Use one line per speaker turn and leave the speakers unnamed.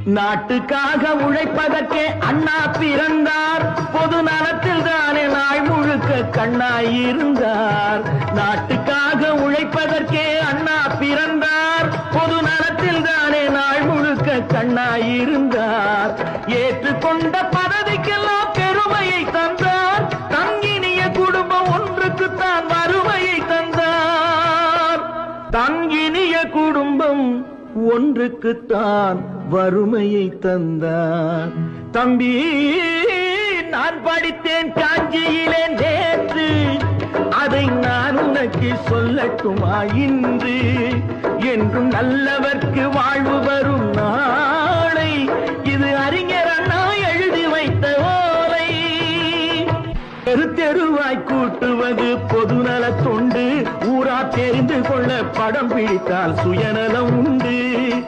நாட்டுக்காக உழைப்பதற்கே அண்ணா பிறந்தார். பொது நலத்தில் தானே நாள் முழுக்க கண்ணாயிருந்தார். நாட்டுக்காக உழைப்பதற்கே அண்ணா பிறந்தார். பொது நலத்தில் தானே நாள் முழுக்க கண்ணாயிருந்தார். ஏற்றுக்கொண்ட பதவிக்கெல்லாம் பெருமையை தந்தார். தங்கினிய குடும்பம் ஒன்றுக்குத்தான் வறுமையை தந்தார். தங்கினிய குடும்பம் ஒன்றுக்குத்தான் வறுமையை தந்தார். தம்பி, நான் படித்தேன் காஞ்சியிலே நேற்று, அதை நான் உனக்கு சொல்லட்டுமா இன்று? என்றும் நல்லவர்க்கு வாழ்வு வரும் நாளை, இது அறிஞர் அண்ணா எழுதி வைத்த ஓலை. தெரு தெருவாய் கூட்டுவது பொதுநல தொண்டு. ஊரா தெரிந்து கொள்ள படம் பிடித்தால் சுயநலம் உண்டு.